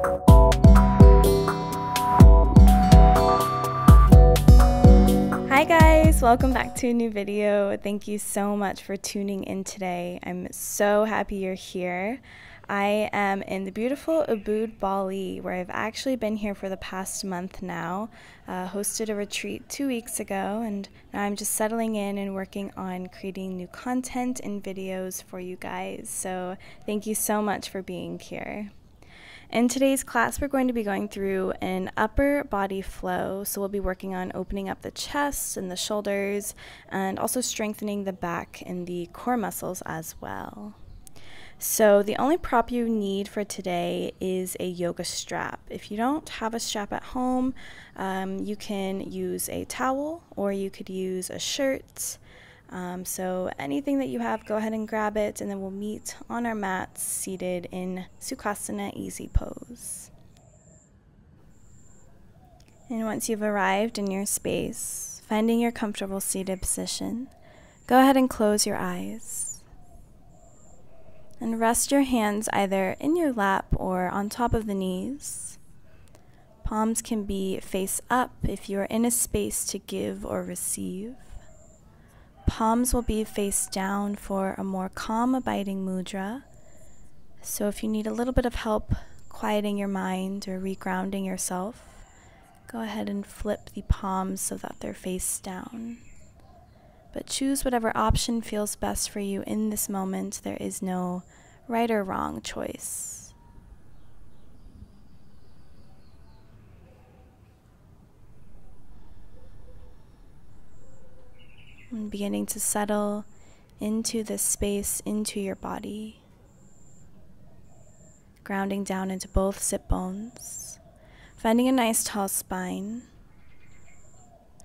Hi guys, welcome back to a new video. Thank you so much for tuning in today. I'm so happy you're here. I am in the beautiful Ubud, Bali, where I've actually been here for the past month now. Hosted a retreat 2 weeks ago, and now I'm just settling in and working on creating new content and videos for you guys. So thank you so much for being here. In today's class, we're going to be going through an upper body flow. So we'll be working on opening up the chest and the shoulders and also strengthening the back and the core muscles as well. So the only prop you need for today is a yoga strap. If you don't have a strap at home, you can use a towel or you could use a shirt. So anything that you have, go ahead and grab it, and then we'll meet on our mats seated in Sukhasana easy pose. And once you've arrived in your space, finding your comfortable seated position, go ahead and close your eyes. And rest your hands either in your lap or on top of the knees. Palms can be face up if you are in a space to give or receive. Palms will be face down for a more calm, abiding mudra. So if you need a little bit of help quieting your mind or regrounding yourself, go ahead and flip the palms so that they're face down. But choose whatever option feels best for you in this moment. There is no right or wrong choice. And beginning to settle into this space, into your body. Grounding down into both sit bones. Finding a nice tall spine.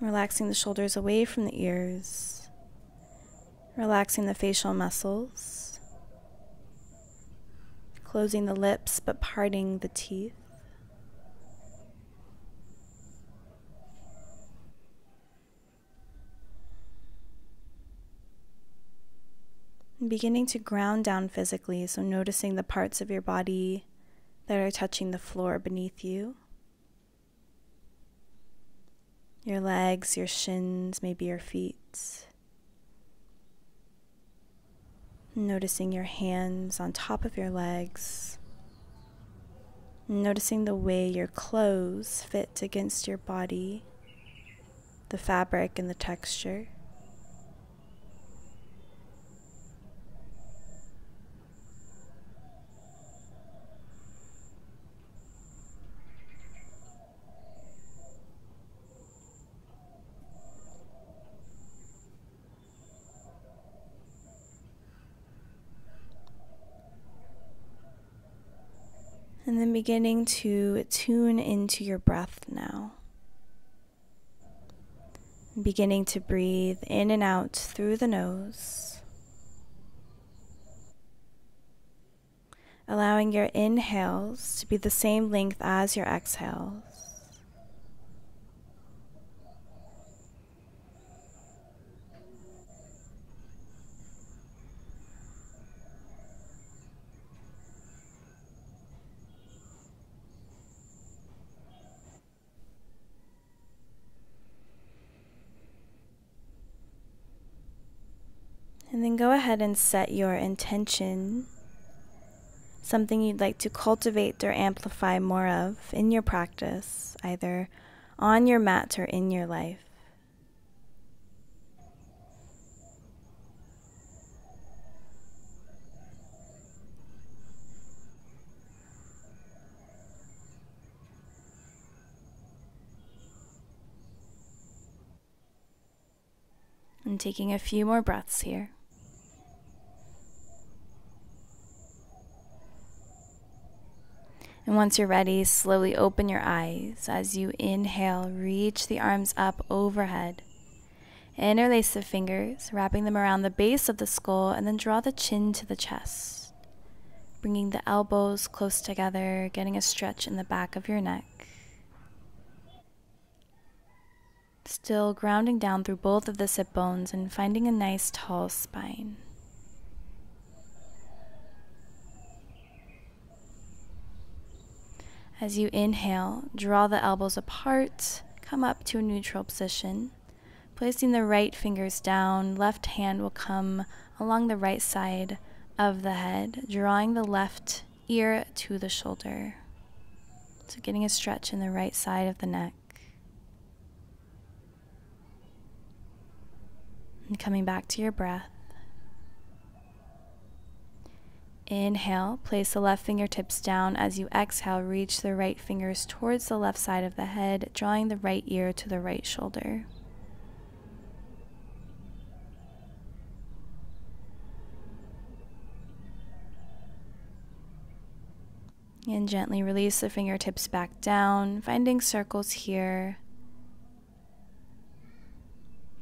Relaxing the shoulders away from the ears. Relaxing the facial muscles. Closing the lips but parting the teeth. And beginning to ground down physically, so noticing the parts of your body that are touching the floor beneath you. Your legs, your shins, maybe your feet. Noticing your hands on top of your legs. Noticing the way your clothes fit against your body, the fabric and the texture. And then beginning to tune into your breath now. Beginning to breathe in and out through the nose. Allowing your inhales to be the same length as your exhales. And then go ahead and set your intention, something you'd like to cultivate or amplify more of in your practice, either on your mat or in your life. And taking a few more breaths here. And once you're ready, slowly open your eyes. As you inhale, reach the arms up overhead. Interlace the fingers, wrapping them around the base of the skull, and then draw the chin to the chest. Bringing the elbows close together, getting a stretch in the back of your neck. Still grounding down through both of the sit bones and finding a nice tall spine. As you inhale, draw the elbows apart, come up to a neutral position. Placing the right fingers down, left hand will come along the right side of the head, drawing the left ear to the shoulder. So getting a stretch in the right side of the neck. And coming back to your breath. Inhale, place the left fingertips down. As you exhale, reach the right fingers towards the left side of the head, drawing the right ear to the right shoulder. And gently release the fingertips back down, finding circles here,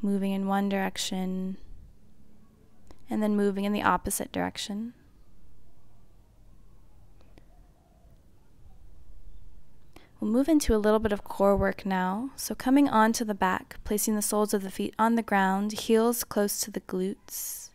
moving in one direction, and then moving in the opposite direction. We'll move into a little bit of core work now. So coming onto the back, placing the soles of the feet on the ground, heels close to the glutes.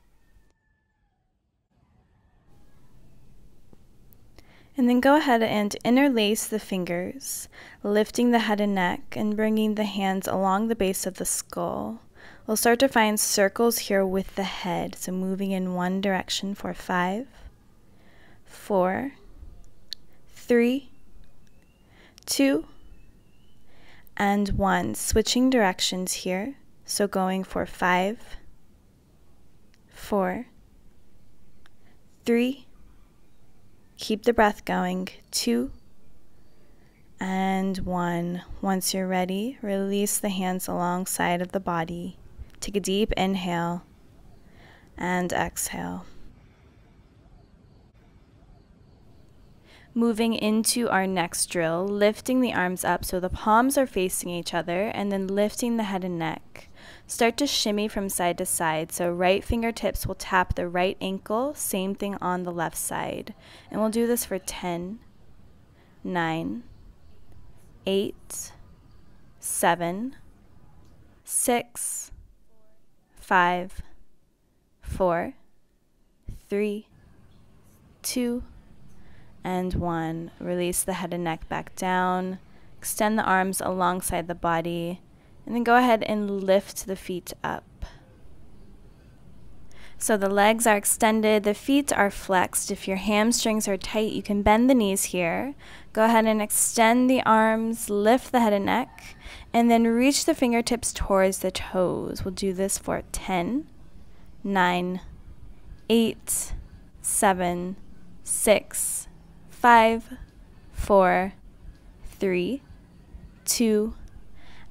And then go ahead and interlace the fingers, lifting the head and neck and bringing the hands along the base of the skull. We'll start to find circles here with the head. So moving in one direction for 5, 4, 3, 2, and 1. Switching directions here. So going for 5, 4, 3, keep the breath going, 2, and 1. Once you're ready, release the hands alongside of the body. Take a deep inhale and exhale. Moving into our next drill, lifting the arms up so the palms are facing each other, and then lifting the head and neck. Start to shimmy from side to side, so right fingertips will tap the right ankle, same thing on the left side. And we'll do this for 10, 9, 8, 7, 6, 5, 4, 3, 2, and 1. Release the head and neck back down. Extend the arms alongside the body. And then go ahead and lift the feet up. So the legs are extended, the feet are flexed. If your hamstrings are tight, you can bend the knees here. Go ahead and extend the arms, lift the head and neck, and then reach the fingertips towards the toes. We'll do this for 10, 9, 8, 7, 6, 5, 4, 3, 2,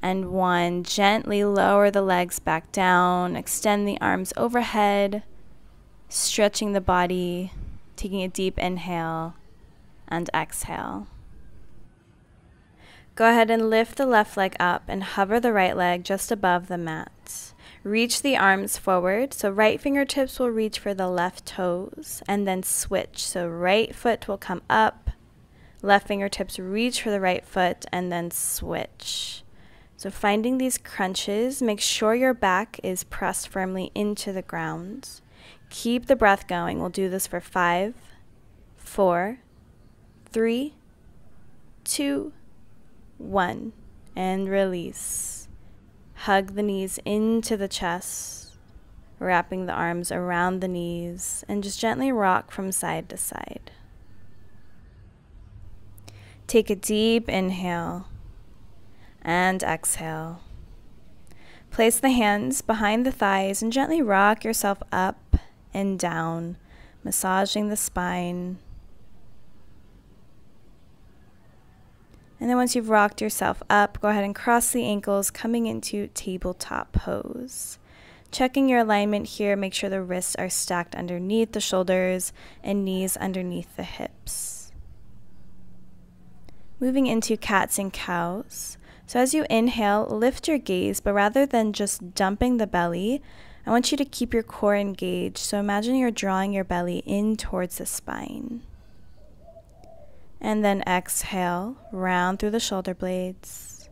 and 1. Gently lower the legs back down, extend the arms overhead, stretching the body, taking a deep inhale and exhale. Go ahead and lift the left leg up and hover the right leg just above the mat. Reach the arms forward, so right fingertips will reach for the left toes, and then switch. So right foot will come up, left fingertips reach for the right foot, and then switch. So finding these crunches, make sure your back is pressed firmly into the ground. Keep the breath going. We'll do this for 5, 4, 3, 2, 1, and release. Hug the knees into the chest, wrapping the arms around the knees, and just gently rock from side to side. Take a deep inhale and exhale. Place the hands behind the thighs and gently rock yourself up and down, massaging the spine. And then once you've rocked yourself up, go ahead and cross the ankles, coming into tabletop pose. Checking your alignment here, make sure the wrists are stacked underneath the shoulders and knees underneath the hips. Moving into cats and cows. So as you inhale, lift your gaze, but rather than just dumping the belly, I want you to keep your core engaged. So imagine you're drawing your belly in towards the spine. And then exhale, round through the shoulder blades.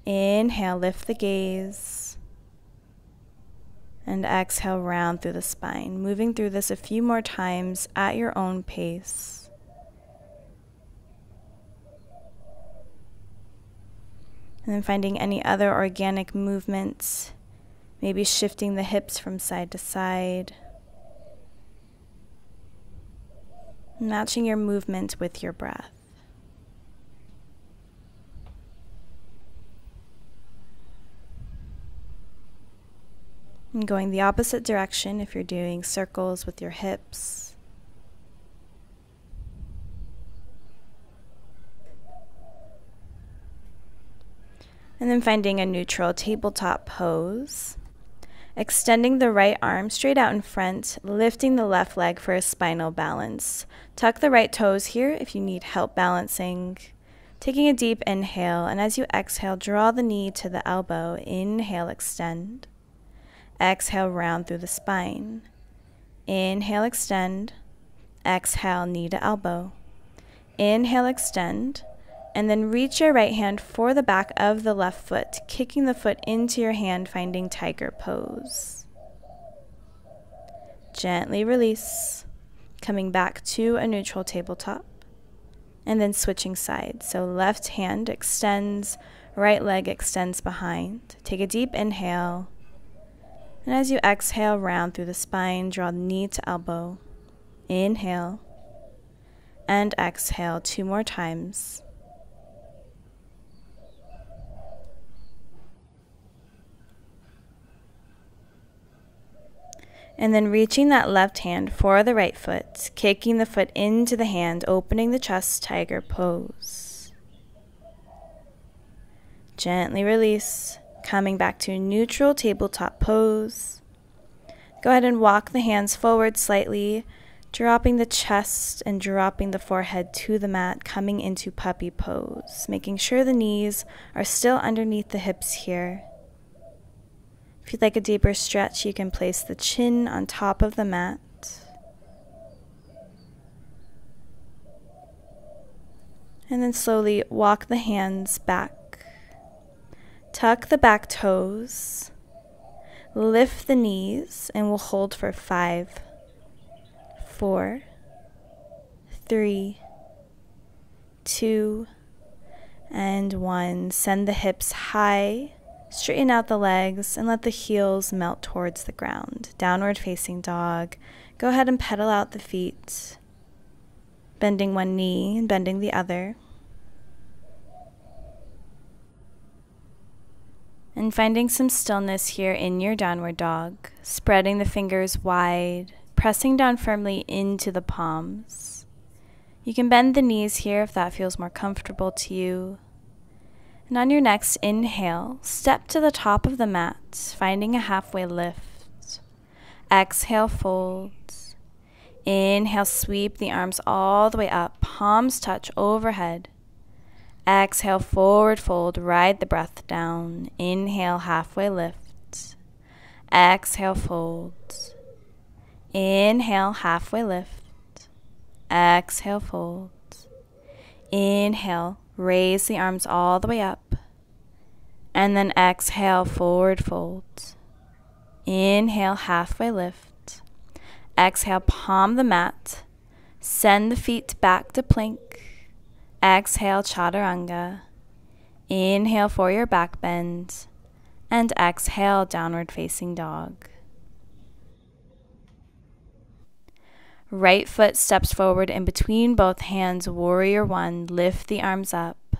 Inhale, lift the gaze. And exhale, round through the spine. Moving through this a few more times at your own pace. And then finding any other organic movements, maybe shifting the hips from side to side. Matching your movement with your breath. And going the opposite direction if you're doing circles with your hips. And then finding a neutral tabletop pose. Extending the right arm straight out in front, lifting the left leg for a spinal balance. Tuck the right toes here if you need help balancing. Taking a deep inhale, and as you exhale, draw the knee to the elbow. Inhale, extend. Exhale, round through the spine. Inhale, extend. Exhale, knee to elbow. Inhale, extend. And then reach your right hand for the back of the left foot, kicking the foot into your hand, finding tiger pose. Gently release, coming back to a neutral tabletop, and then switching sides. So left hand extends, right leg extends behind. Take a deep inhale, and as you exhale, round through the spine, draw the knee to elbow. Inhale, and exhale 2 more times. And then reaching that left hand for the right foot, kicking the foot into the hand, opening the chest, tiger pose. Gently release, coming back to neutral tabletop pose. Go ahead and walk the hands forward slightly, dropping the chest and dropping the forehead to the mat, coming into puppy pose, making sure the knees are still underneath the hips here. If you'd like a deeper stretch, you can place the chin on top of the mat. And then slowly walk the hands back. Tuck the back toes. Lift the knees, and we'll hold for 5, 4, 3, 2, and 1. Send the hips high. Straighten out the legs and let the heels melt towards the ground. Downward facing dog. Go ahead and pedal out the feet, bending one knee and bending the other. And finding some stillness here in your downward dog, spreading the fingers wide, pressing down firmly into the palms. You can bend the knees here if that feels more comfortable to you. And on your next inhale, step to the top of the mat, finding a halfway lift. Exhale, fold. Inhale, sweep the arms all the way up, palms touch overhead. Exhale, forward fold, ride the breath down. Inhale, halfway lift. Exhale, fold. Inhale, halfway lift. Exhale, fold. Inhale, raise the arms all the way up. And then exhale, forward fold. Inhale, halfway lift. Exhale, palm the mat. Send the feet back to plank. Exhale, chaturanga. Inhale for your back bend. And exhale, downward facing dog. Right foot steps forward in between both hands, warrior 1. Lift the arms up.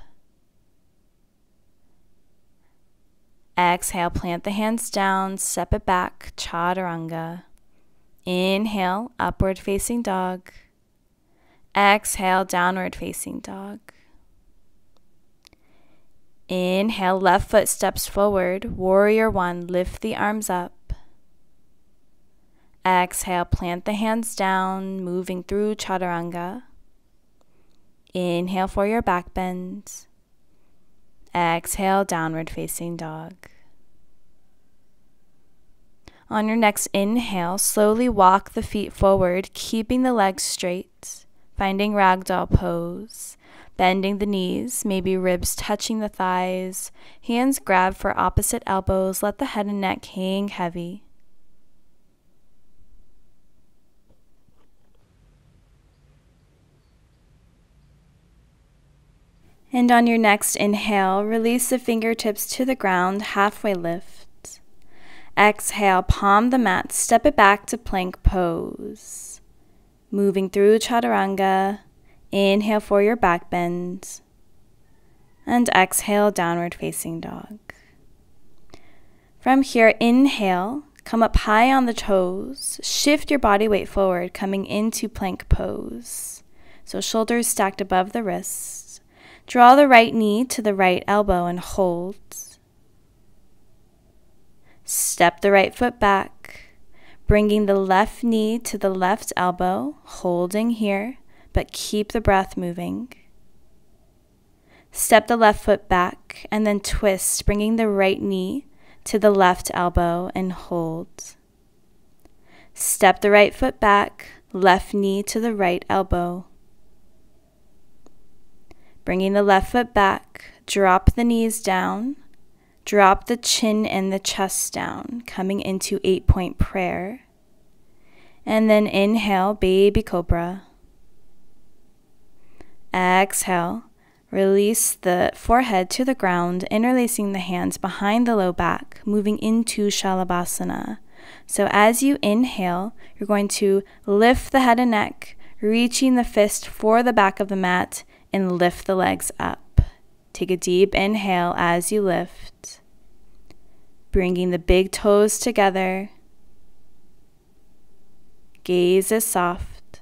Exhale, plant the hands down, step it back, chaturanga. Inhale, upward facing dog. Exhale, downward facing dog. Inhale, left foot steps forward, warrior 1. Lift the arms up. Exhale, plant the hands down, moving through chaturanga. Inhale for your back bend. Exhale, downward facing dog. On your next inhale, slowly walk the feet forward, keeping the legs straight, finding ragdoll pose, bending the knees, maybe ribs touching the thighs, hands grab for opposite elbows, let the head and neck hang heavy. And on your next inhale, release the fingertips to the ground, halfway lift. Exhale, palm the mat, step it back to plank pose. Moving through chaturanga, inhale for your back bend. And exhale, downward facing dog. From here, inhale, come up high on the toes, shift your body weight forward, coming into plank pose. So shoulders stacked above the wrists. Draw the right knee to the right elbow and hold. Step the right foot back, bringing the left knee to the left elbow, holding here, but keep the breath moving. Step the left foot back and then twist, bringing the right knee to the left elbow and hold. Step the right foot back, left knee to the right elbow. Bringing the left foot back, drop the knees down, drop the chin and the chest down, coming into 8-point prayer. And then inhale, baby cobra. Exhale, release the forehead to the ground, interlacing the hands behind the low back, moving into Shalabhasana. So as you inhale, you're going to lift the head and neck, reaching the fist for the back of the mat, and lift the legs up. Take a deep inhale as you lift, bringing the big toes together. Gaze is soft.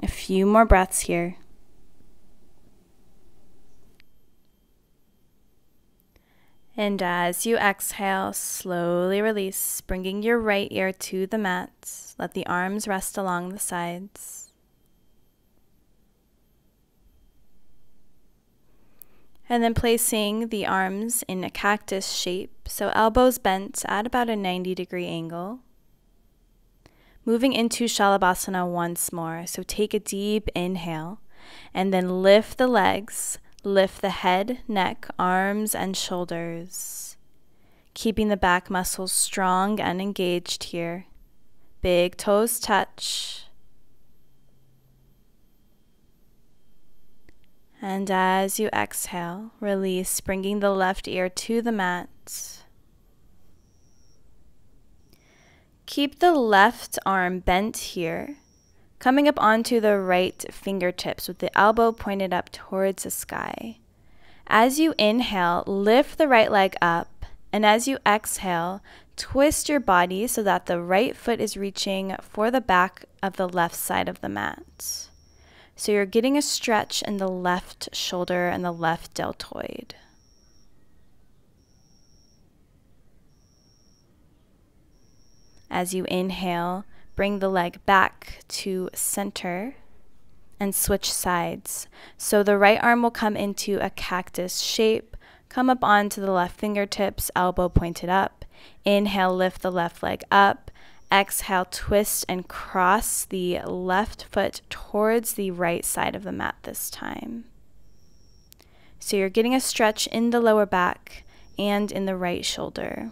A few more breaths here. And as you exhale, slowly release, bringing your right ear to the mat. Let the arms rest along the sides. And then placing the arms in a cactus shape, so elbows bent at about a 90-degree angle. Moving into Shalabhasana once more, so take a deep inhale, and then lift the legs, lift the head, neck, arms, and shoulders. Keeping the back muscles strong and engaged here. Big toes touch. And as you exhale, release, bringing the left ear to the mat. Keep the left arm bent here, coming up onto the right fingertips with the elbow pointed up towards the sky. As you inhale, lift the right leg up, and as you exhale, twist your body so that the right foot is reaching for the back of the left side of the mat. So you're getting a stretch in the left shoulder and the left deltoid. As you inhale, bring the leg back to center and switch sides. So the right arm will come into a cactus shape, come up onto the left fingertips, elbow pointed up. Inhale, lift the left leg up. Exhale, twist and cross the left foot towards the right side of the mat this time. So you're getting a stretch in the lower back and in the right shoulder.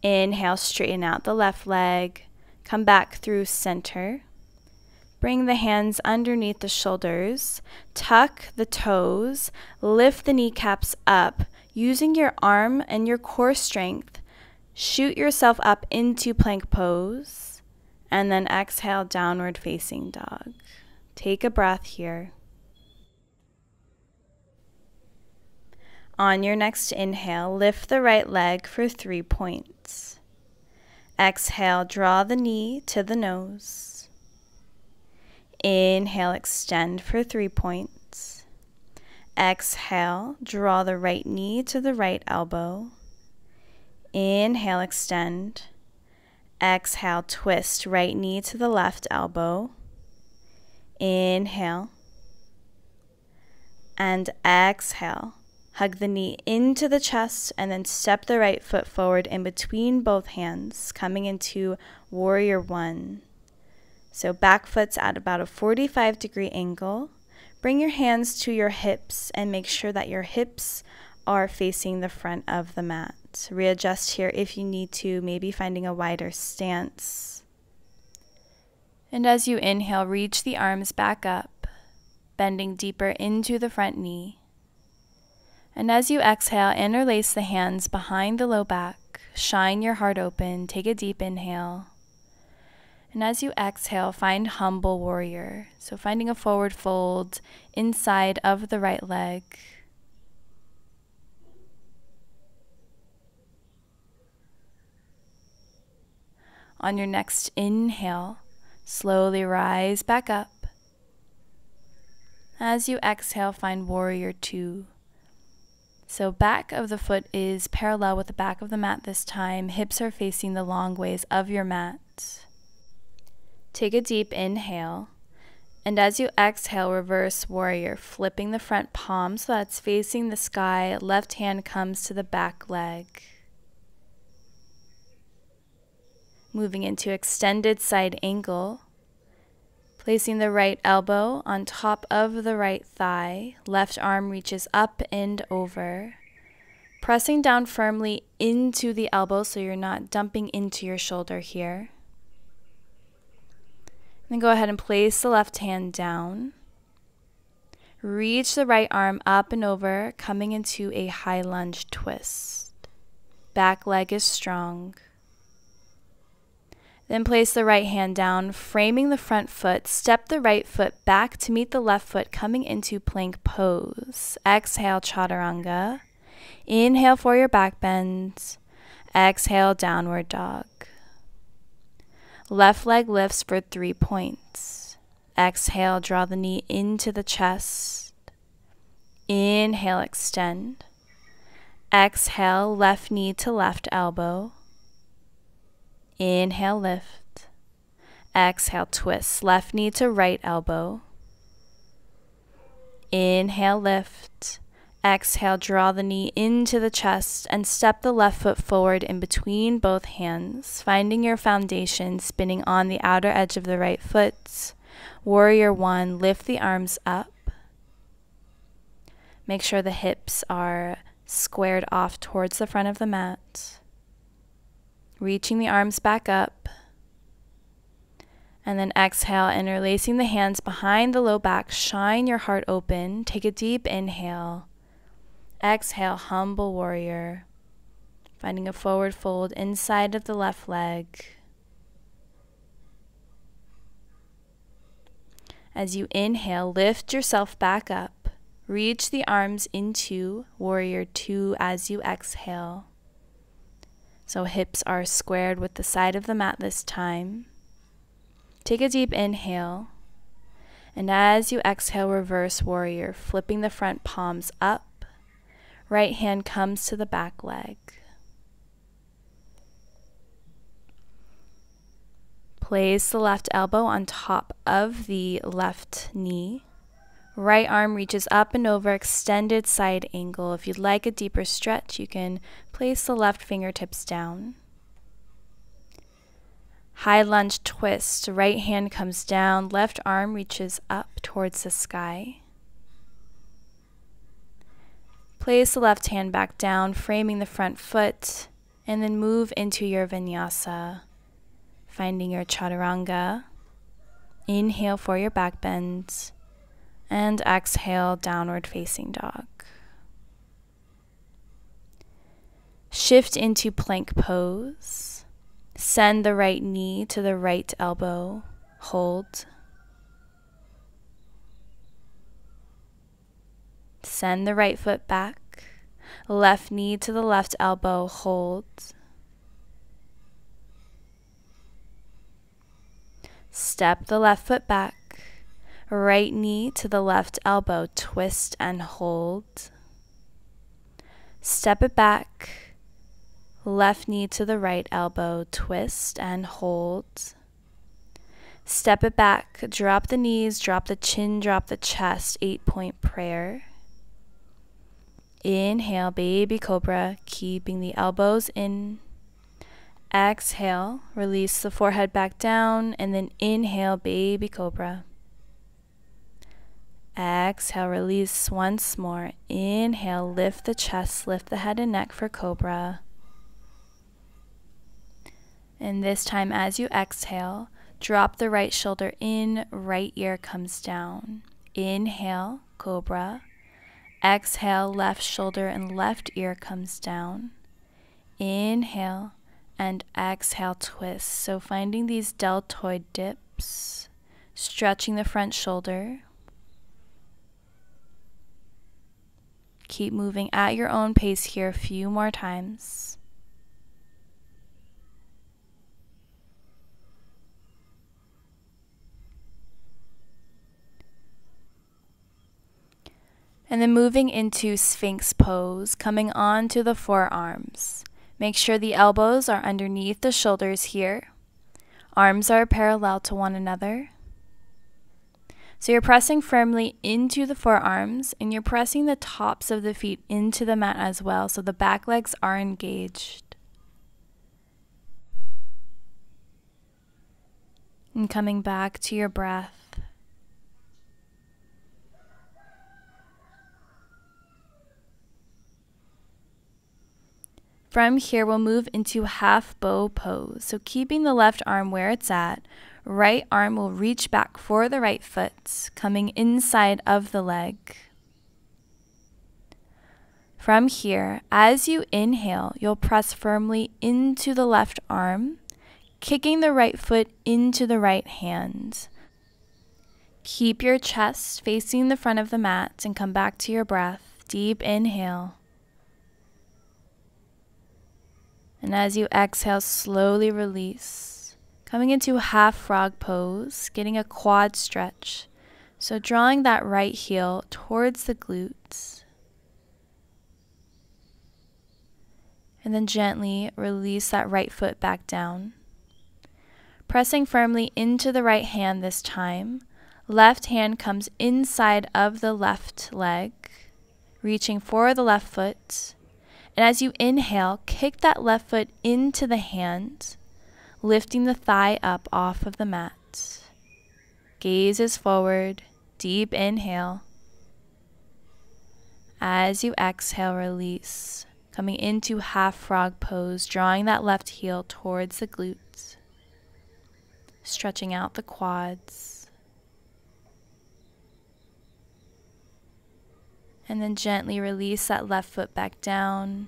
Inhale, straighten out the left leg. Come back through center. Bring the hands underneath the shoulders. Tuck the toes. Lift the kneecaps up. Using your arm and your core strength, shoot yourself up into plank pose, and then exhale, downward facing dog. Take a breath here. On your next inhale, lift the right leg for 3 points. Exhale, draw the knee to the nose. Inhale, extend for 3 points. Exhale, draw the right knee to the right elbow. Inhale, extend. Exhale, twist right knee to the left elbow. Inhale. And exhale. Hug the knee into the chest and then step the right foot forward in between both hands, coming into Warrior One. So back foot's at about a 45-degree angle. Bring your hands to your hips and make sure that your hips are facing the front of the mat. Readjust here if you need to, maybe finding a wider stance. And as you inhale, reach the arms back up, bending deeper into the front knee. And as you exhale, interlace the hands behind the low back. Shine your heart open. Take a deep inhale. And as you exhale, find humble warrior. So finding a forward fold inside of the right leg. On your next inhale, slowly rise back up. As you exhale, find warrior two. So back of the foot is parallel with the back of the mat this time. Hips are facing the long ways of your mat. Take a deep inhale. And as you exhale, reverse warrior, flipping the front palm so that it's facing the sky. Left hand comes to the back leg. Moving into extended side angle. Placing the right elbow on top of the right thigh. Left arm reaches up and over. Pressing down firmly into the elbow so you're not dumping into your shoulder here. Then go ahead and place the left hand down. Reach the right arm up and over, coming into a high lunge twist. Back leg is strong. Then place the right hand down, framing the front foot. Step the right foot back to meet the left foot, coming into plank pose. Exhale, chaturanga. Inhale for your back bend. Exhale, downward dog. Left leg lifts for 3 points. Exhale, draw the knee into the chest. Inhale, extend. Exhale, left knee to left elbow. Inhale, lift. Exhale, twist. Left knee to right elbow. Inhale, lift. Exhale, draw the knee into the chest and step the left foot forward in between both hands, finding your foundation, spinning on the outer edge of the right foot. Warrior one, lift the arms up. Make sure the hips are squared off towards the front of the mat. Reaching the arms back up. And then exhale, interlacing the hands behind the low back. Shine your heart open. Take a deep inhale. Exhale, humble warrior. Finding a forward fold inside of the left leg. As you inhale, lift yourself back up. Reach the arms into warrior two as you exhale. So hips are squared with the side of the mat this time. Take a deep inhale. And as you exhale, reverse warrior, flipping the front palms up. Right hand comes to the back leg. Place the left elbow on top of the left knee. Right arm reaches up and over, extended side angle. If you'd like a deeper stretch, you can place the left fingertips down. High lunge twist. Right hand comes down. Left arm reaches up towards the sky. Place the left hand back down, framing the front foot, and then move into your vinyasa, finding your chaturanga. Inhale for your back bend, and exhale, downward facing dog. Shift into plank pose. Send the right knee to the right elbow. Hold. Send the right foot back. Left knee to the left elbow. Hold. Step the left foot back. Right knee to the left elbow. Twist and hold. Step it back. Left knee to the right elbow. Twist and hold. Step it back. Drop the knees. Drop the chin. Drop the chest. 8-point prayer. Inhale, baby cobra, keeping the elbows in. Exhale, release the forehead back down, and then inhale, baby cobra. Exhale, release once more. Inhale, lift the chest, lift the head and neck for cobra. And this time as you exhale, Drop the right shoulder in, right ear comes down. Inhale, cobra. Exhale, left shoulder and left ear comes down. Inhale and exhale, twist. So finding these deltoid dips, stretching the front shoulder. Keep moving at your own pace here a few more times. And then moving into Sphinx Pose, coming onto the forearms. Make sure the elbows are underneath the shoulders here. Arms are parallel to one another. So you're pressing firmly into the forearms, and you're pressing the tops of the feet into the mat as well, so the back legs are engaged. And coming back to your breath. From here, we'll move into half bow pose. So keeping the left arm where it's at, right arm will reach back for the right foot, coming inside of the leg. From here, as you inhale, you'll press firmly into the left arm, kicking the right foot into the right hand. Keep your chest facing the front of the mat and come back to your breath. Deep inhale. And as you exhale, slowly release. Coming into half frog pose, getting a quad stretch. So drawing that right heel towards the glutes. And then gently release that right foot back down. Pressing firmly into the right hand this time. Left hand comes inside of the left leg, reaching for the left foot. And as you inhale, kick that left foot into the hand, lifting the thigh up off of the mat. Gaze is forward, deep inhale. As you exhale, release, coming into half frog pose, drawing that left heel towards the glutes, stretching out the quads. And then gently release that left foot back down,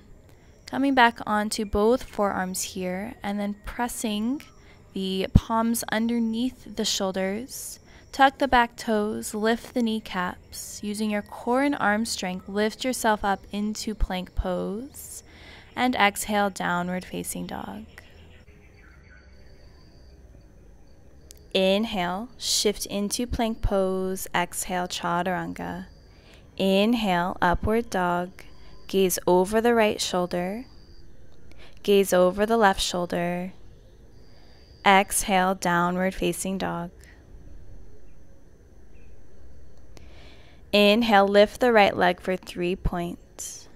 coming back onto both forearms here, and then pressing the palms underneath the shoulders. Tuck the back toes, lift the kneecaps. Using your core and arm strength, lift yourself up into plank pose, and exhale, downward facing dog. Inhale, shift into plank pose. Exhale, chaturanga. Inhale, upward dog, gaze over the right shoulder, gaze over the left shoulder. Exhale, downward facing dog. Inhale, lift the right leg for 3 points.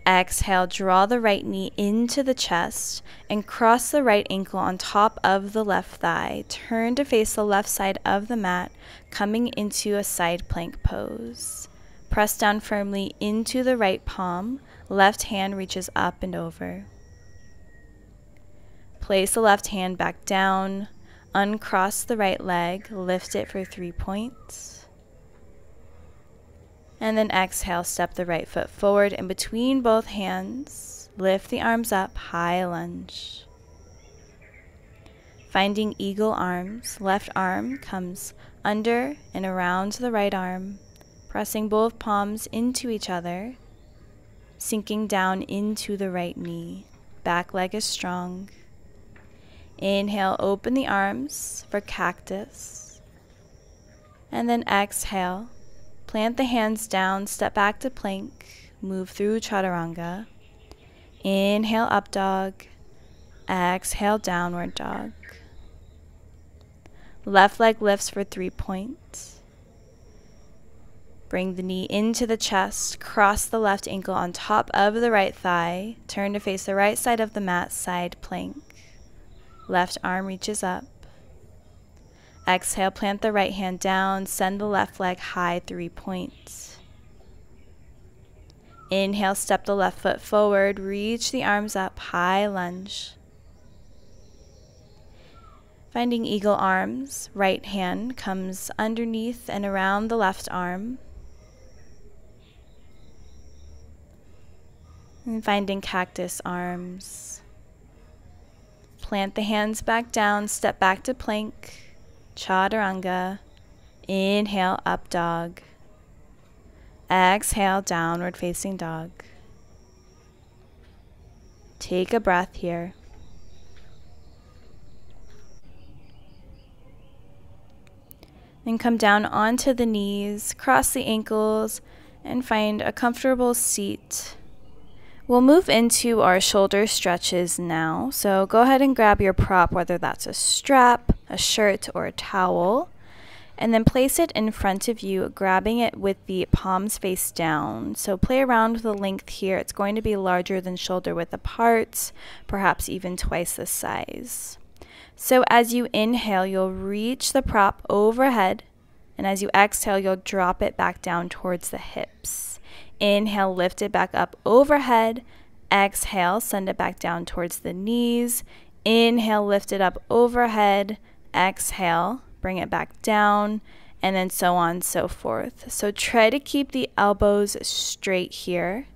Exhale, draw the right knee into the chest and cross the right ankle on top of the left thigh. Turn to face the left side of the mat, coming into a side plank pose. Press down firmly into the right palm. Left hand reaches up and over. Place the left hand back down. Uncross the right leg. Lift it for 3 points. And then exhale, step the right foot forward in between both hands. Lift the arms up, high lunge. Finding eagle arms, left arm comes under and around the right arm, pressing both palms into each other, sinking down into the right knee. Back leg is strong. Inhale, open the arms for cactus. And then exhale. Plant the hands down, step back to plank, move through chaturanga. Inhale, up dog. Exhale, downward dog. Left leg lifts for 3 points. Bring the knee into the chest, cross the left ankle on top of the right thigh. Turn to face the right side of the mat, side plank. Left arm reaches up. Exhale, plant the right hand down, send the left leg high, 3 points. Inhale, step the left foot forward, reach the arms up, high lunge. Finding eagle arms, right hand comes underneath and around the left arm. And finding cactus arms. Plant the hands back down, step back to plank, chaturanga. Inhale, up dog. Exhale, downward facing dog. Take a breath here. Then come down onto the knees, cross the ankles, and find a comfortable seat. We'll move into our shoulder stretches now. So go ahead and grab your prop, whether that's a strap, a shirt, or a towel, and then place it in front of you, grabbing it with the palms face down. So play around with the length here. It's going to be larger than shoulder width apart, perhaps even twice the size. So as you inhale, you'll reach the prop overhead, and as you exhale, you'll drop it back down towards the hips. Inhale, lift it back up overhead. Exhale, send it back down towards the knees. Inhale, lift it up overhead. Exhale, bring it back down, and then so on and so forth. So try to keep the elbows straight here.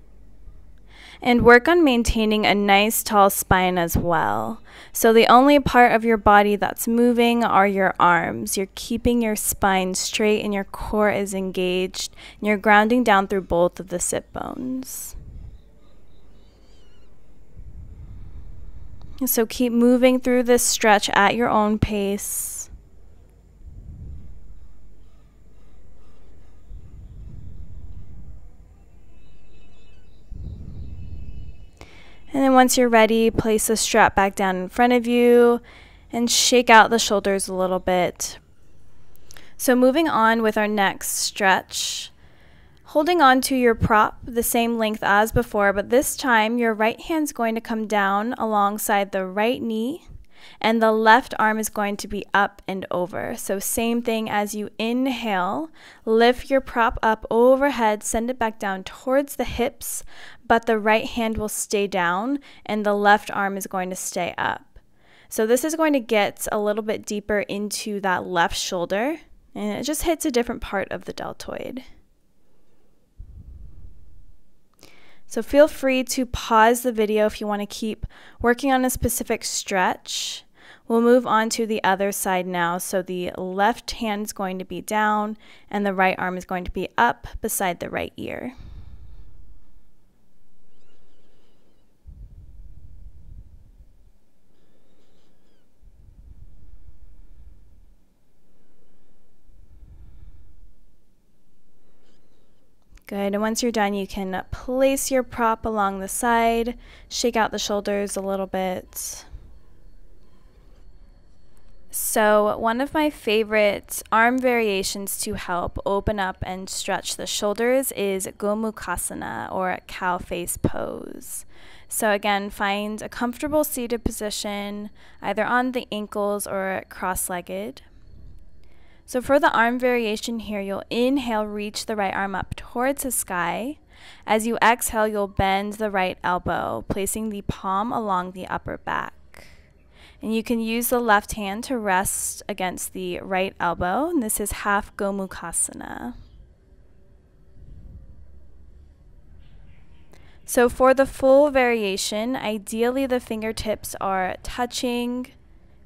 And work on maintaining a nice tall spine as well. So the only part of your body that's moving are your arms. You're keeping your spine straight and your core is engaged. And you're grounding down through both of the sit bones. So keep moving through this stretch at your own pace. And then once you're ready, place the strap back down in front of you and shake out the shoulders a little bit. So moving on with our next stretch, holding on to your prop the same length as before, but this time your right hand's going to come down alongside the right knee and the left arm is going to be up and over. So same thing as you inhale, lift your prop up overhead, send it back down towards the hips, but the right hand will stay down and the left arm is going to stay up. So this is going to get a little bit deeper into that left shoulder, and it just hits a different part of the deltoid. So feel free to pause the video if you want to keep working on a specific stretch. We'll move on to the other side now. So the left hand is going to be down and the right arm is going to be up beside the right ear. Good, and once you're done, you can place your prop along the side, shake out the shoulders a little bit. So one of my favorite arm variations to help open up and stretch the shoulders is Gomukhasana, or cow face pose. So again, find a comfortable seated position, either on the ankles or cross-legged. So for the arm variation here, you'll inhale, reach the right arm up towards the sky. As you exhale, you'll bend the right elbow, placing the palm along the upper back. And you can use the left hand to rest against the right elbow, and this is half Gomukhasana. So for the full variation, ideally the fingertips are touching,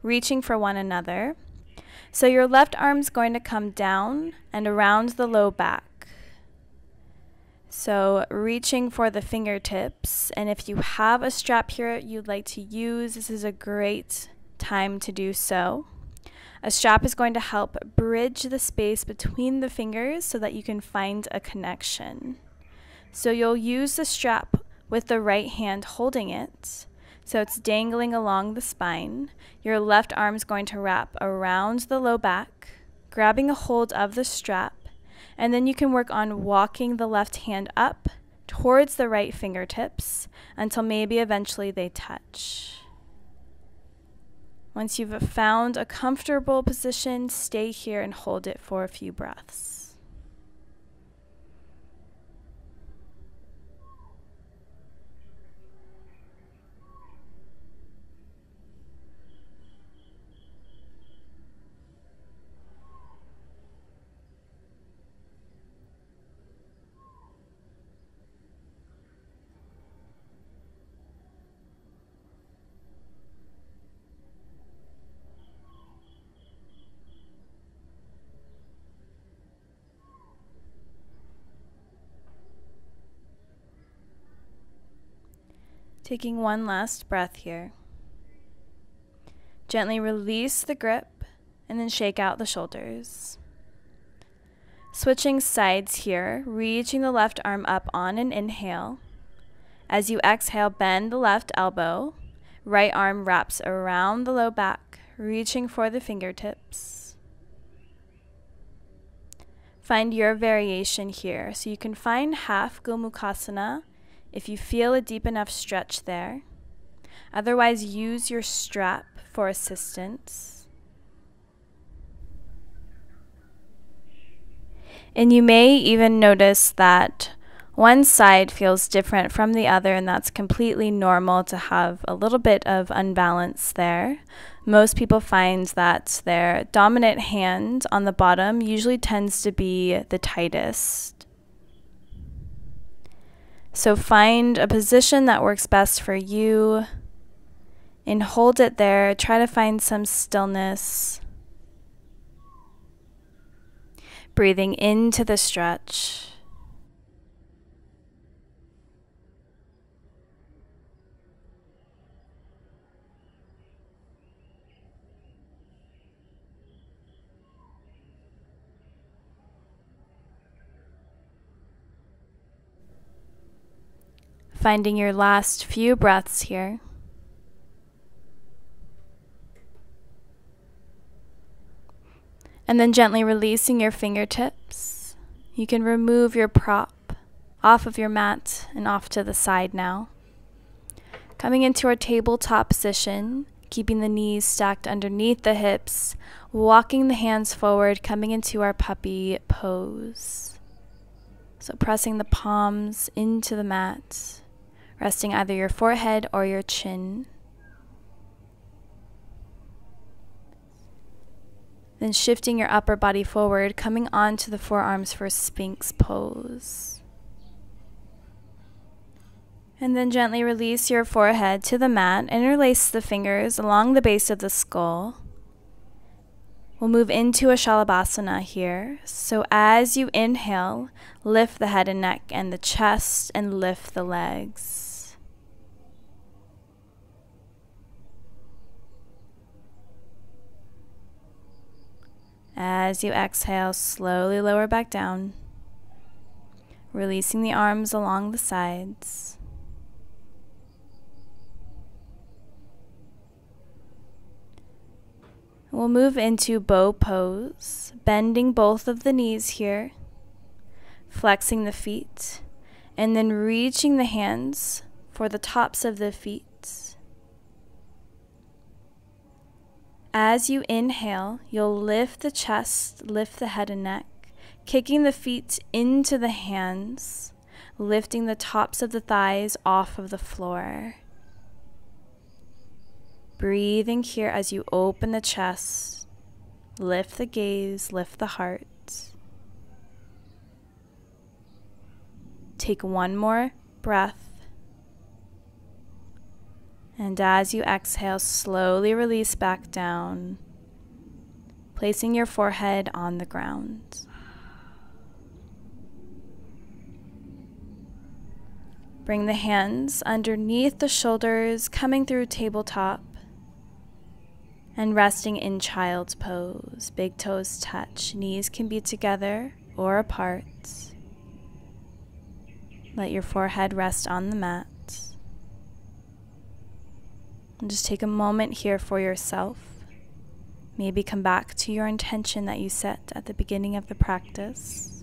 reaching for one another. So your left arm's going to come down and around the low back. So reaching for the fingertips, and if you have a strap here you'd like to use, this is a great time to do so. A strap is going to help bridge the space between the fingers so that you can find a connection. So you'll use the strap with the right hand holding it. So it's dangling along the spine. Your left arm is going to wrap around the low back, grabbing a hold of the strap, and then you can work on walking the left hand up towards the right fingertips until maybe eventually they touch. Once you've found a comfortable position, stay here and hold it for a few breaths. Taking one last breath here. Gently release the grip and then shake out the shoulders. Switching sides here, reaching the left arm up on an inhale. As you exhale, bend the left elbow. Right arm wraps around the low back, reaching for the fingertips. Find your variation here. So you can find half Gomukhasana if you feel a deep enough stretch there. Otherwise, use your strap for assistance. And you may even notice that one side feels different from the other, and that's completely normal to have a little bit of unbalance there. Most people find that their dominant hand on the bottom usually tends to be the tightest. So find a position that works best for you and hold it there. Try to find some stillness. Breathing into the stretch. Finding your last few breaths here. And then gently releasing your fingertips. You can remove your prop off of your mat and off to the side now. Coming into our tabletop position, keeping the knees stacked underneath the hips, walking the hands forward, coming into our puppy pose. So pressing the palms into the mat, resting either your forehead or your chin. Then shifting your upper body forward, coming onto the forearms for Sphinx Pose. And then gently release your forehead to the mat, interlace the fingers along the base of the skull. We'll move into a Shalabhasana here. So as you inhale, lift the head and neck and the chest and lift the legs. As you exhale, slowly lower back down, releasing the arms along the sides. We'll move into bow pose, bending both of the knees here, flexing the feet, and then reaching the hands for the tops of the feet. As you inhale, you'll lift the chest, lift the head and neck, kicking the feet into the hands, lifting the tops of the thighs off of the floor. Breathing here as you open the chest, lift the gaze, lift the heart. Take one more breath. And as you exhale, slowly release back down, placing your forehead on the ground. Bring the hands underneath the shoulders, coming through tabletop, and resting in child's pose. Big toes touch, knees can be together or apart. Let your forehead rest on the mat. And just take a moment here for yourself. Maybe come back to your intention that you set at the beginning of the practice.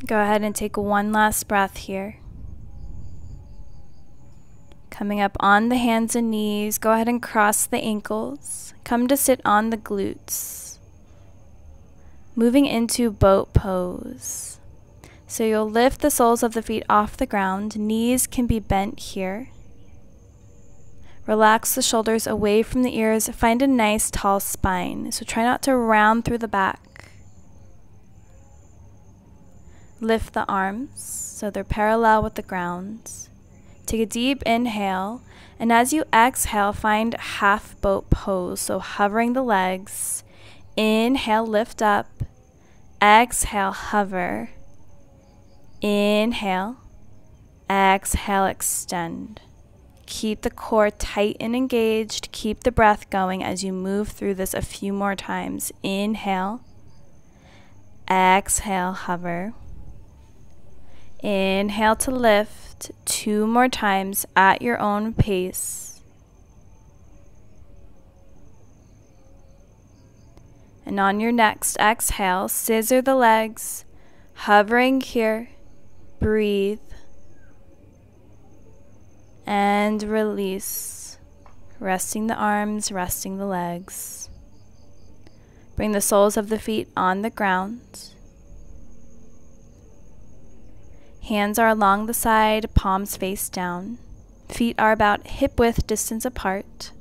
Go ahead and take one last breath here. Coming up on the hands and knees, go ahead and cross the ankles. Come to sit on the glutes. Moving into boat pose. So you'll lift the soles of the feet off the ground. Knees can be bent here. Relax the shoulders away from the ears. Find a nice tall spine. So try not to round through the back. Lift the arms so they're parallel with the ground. Take a deep inhale, and as you exhale, find half boat pose. So hovering the legs. Inhale, lift up. Exhale, hover. Inhale. Exhale, extend. Keep the core tight and engaged. Keep the breath going as you move through this a few more times. Inhale. Exhale, hover. Inhale to lift. 2 more times at your own pace. And on your next exhale, scissor the legs, hovering here. Breathe. And release. Resting the arms, resting the legs. Bring the soles of the feet on the ground. Hands are along the side, palms face down. Feet are about hip-width distance apart.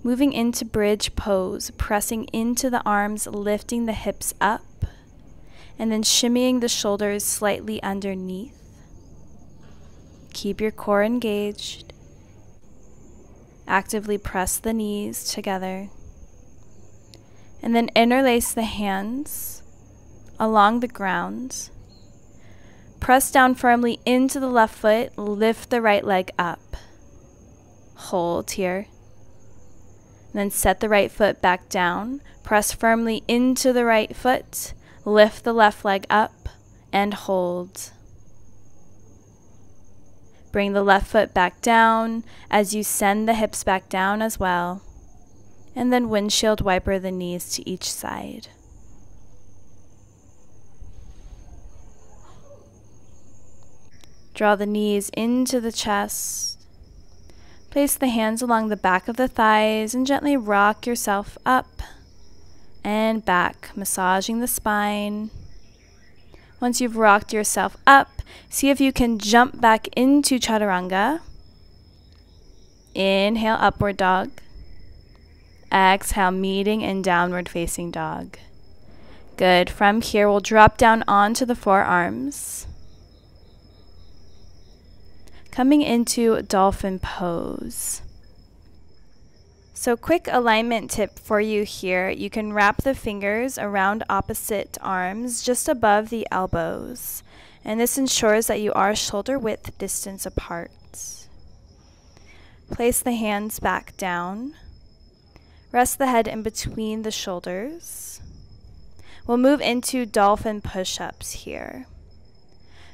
Moving into bridge pose, pressing into the arms, lifting the hips up, and then shimmying the shoulders slightly underneath. Keep your core engaged. Actively press the knees together. And then interlace the hands along the ground. Press down firmly into the left foot, lift the right leg up. Hold here. Then set the right foot back down. Press firmly into the right foot, lift the left leg up, and hold. Bring the left foot back down as you send the hips back down as well. And then windshield wiper the knees to each side. Draw the knees into the chest. Place the hands along the back of the thighs and gently rock yourself up and back, massaging the spine. Once you've rocked yourself up, see if you can jump back into Chaturanga. Inhale, upward dog. Exhale, meeting in downward facing dog. Good. From here, we'll drop down onto the forearms. Coming into Dolphin Pose. So quick alignment tip for you here. You can wrap the fingers around opposite arms just above the elbows. And this ensures that you are shoulder width distance apart. Place the hands back down. Rest the head in between the shoulders. We'll move into Dolphin Push-Ups here.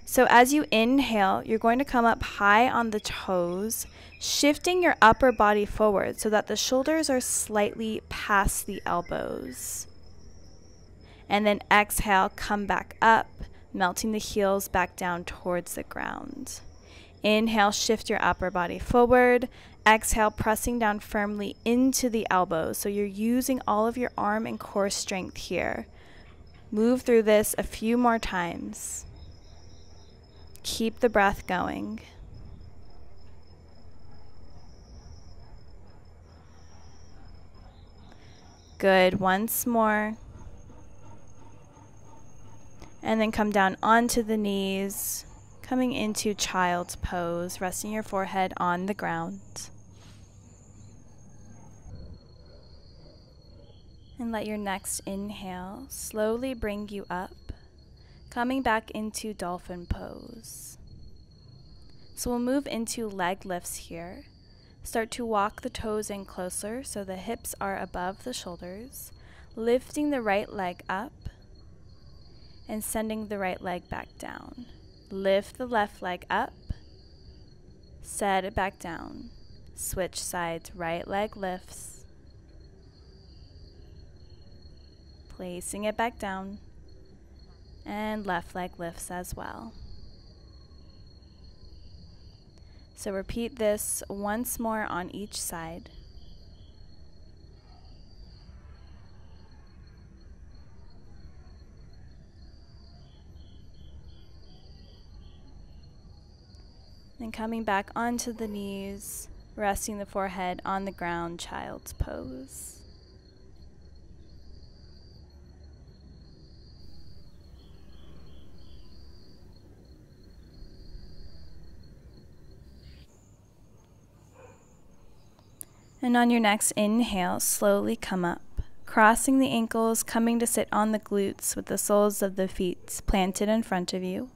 So as you inhale, you're going to come up high on the toes, shifting your upper body forward so that the shoulders are slightly past the elbows. And then exhale, come back up, melting the heels back down towards the ground. Inhale, shift your upper body forward. Exhale, pressing down firmly into the elbows. So you're using all of your arm and core strength here. Move through this a few more times. Keep the breath going. Good. Once more. And then come down onto the knees, coming into child's pose, resting your forehead on the ground. And let your next inhale slowly bring you up, coming back into Dolphin Pose. So we'll move into leg lifts here. Start to walk the toes in closer so the hips are above the shoulders, lifting the right leg up and sending the right leg back down. Lift the left leg up, set it back down. Switch sides, right leg lifts, placing it back down, and left leg lifts as well. So repeat this once more on each side. Then coming back onto the knees, resting the forehead on the ground, child's pose. And on your next inhale, slowly come up, crossing the ankles, coming to sit on the glutes with the soles of the feet planted in front of you.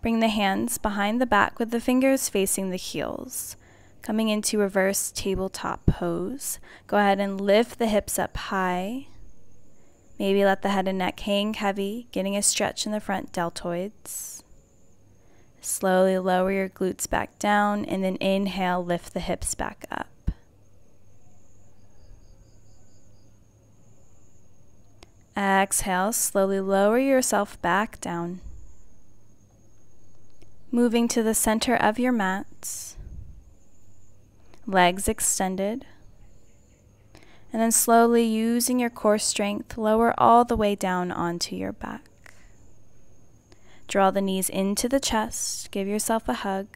Bring the hands behind the back with the fingers facing the heels. Coming into reverse tabletop pose. Go ahead and lift the hips up high. Maybe let the head and neck hang heavy, getting a stretch in the front deltoids. Slowly lower your glutes back down, and then inhale, lift the hips back up. Exhale, slowly lower yourself back down. Moving to the center of your mat, legs extended. And then slowly, using your core strength, lower all the way down onto your back. Draw the knees into the chest, give yourself a hug.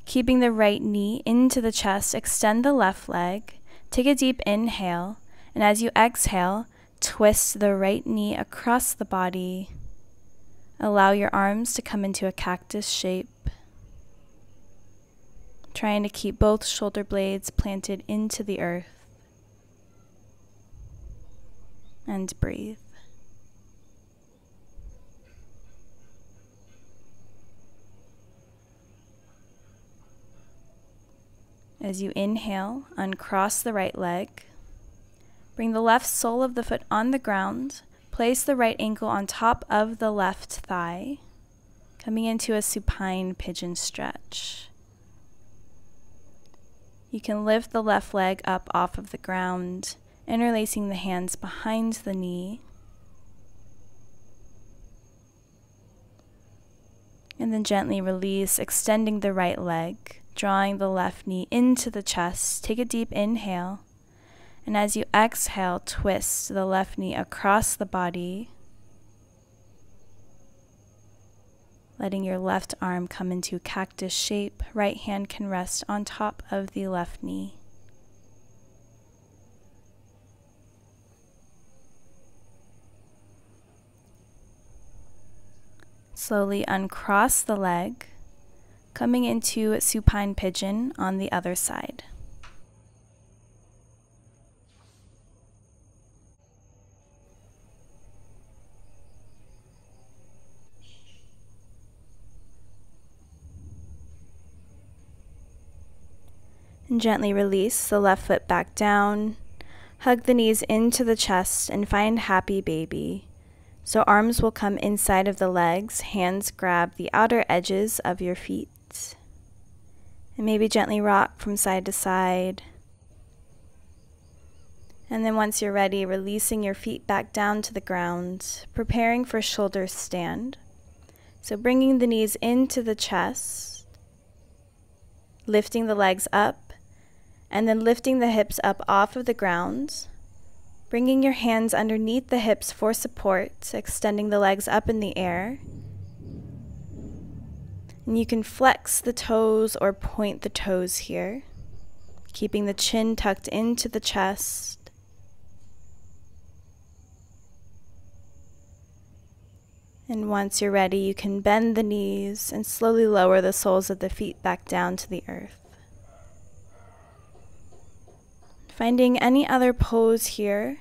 Keeping the right knee into the chest, extend the left leg. Take a deep inhale, and as you exhale, twist the right knee across the body. Allow your arms to come into a cactus shape. Trying to keep both shoulder blades planted into the earth. And breathe. As you inhale, uncross the right leg. Bring the left sole of the foot on the ground. Place the right ankle on top of the left thigh. Coming into a supine pigeon stretch. You can lift the left leg up off of the ground, interlacing the hands behind the knee. And then gently release, extending the right leg, drawing the left knee into the chest. Take a deep inhale. And as you exhale, twist the left knee across the body. Letting your left arm come into cactus shape. Right hand can rest on top of the left knee. Slowly uncross the leg, coming into supine pigeon on the other side. And gently release the left foot back down. Hug the knees into the chest and find happy baby. So arms will come inside of the legs, hands grab the outer edges of your feet. And maybe gently rock from side to side. And then once you're ready, releasing your feet back down to the ground, preparing for shoulder stand. So bringing the knees into the chest, lifting the legs up, and then lifting the hips up off of the ground, bringing your hands underneath the hips for support, extending the legs up in the air. And you can flex the toes or point the toes here, keeping the chin tucked into the chest. And once you're ready, you can bend the knees and slowly lower the soles of the feet back down to the earth. Finding any other pose here,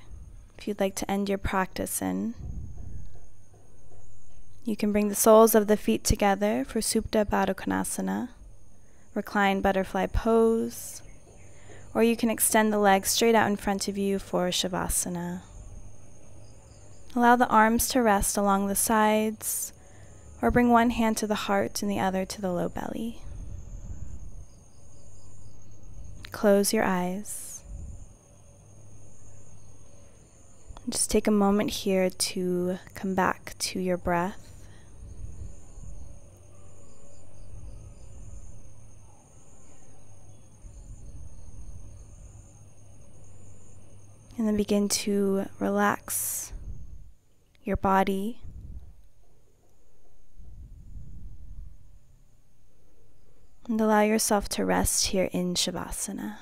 if you'd like to end your practice in. You can bring the soles of the feet together for Supta Baddha Konasana, reclined butterfly pose, or you can extend the legs straight out in front of you for Shavasana. Allow the arms to rest along the sides, or bring one hand to the heart and the other to the low belly. Close your eyes. Just take a moment here to come back to your breath. And then begin to relax your body. And allow yourself to rest here in Shavasana.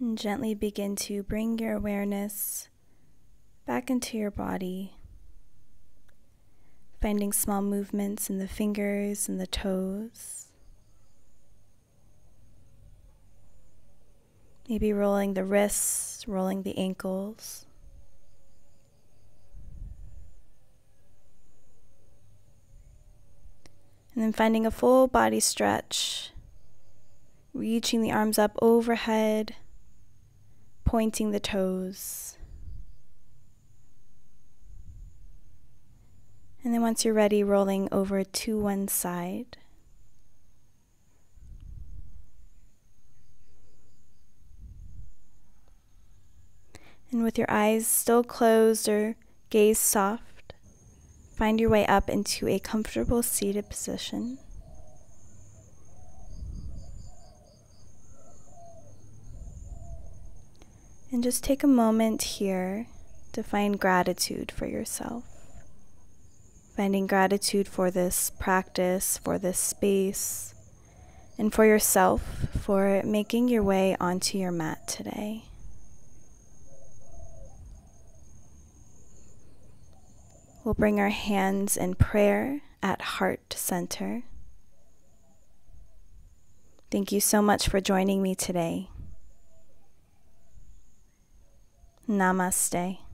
And gently begin to bring your awareness back into your body, finding small movements in the fingers and the toes. Maybe rolling the wrists, rolling the ankles. And then finding a full body stretch, reaching the arms up overhead, pointing the toes. And then once you're ready, rolling over to one side. And with your eyes still closed or gaze soft, find your way up into a comfortable seated position. And just take a moment here to find gratitude for yourself. Finding gratitude for this practice, for this space, and for yourself for making your way onto your mat today. We'll bring our hands in prayer at heart center. Thank you so much for joining me today. Namaste.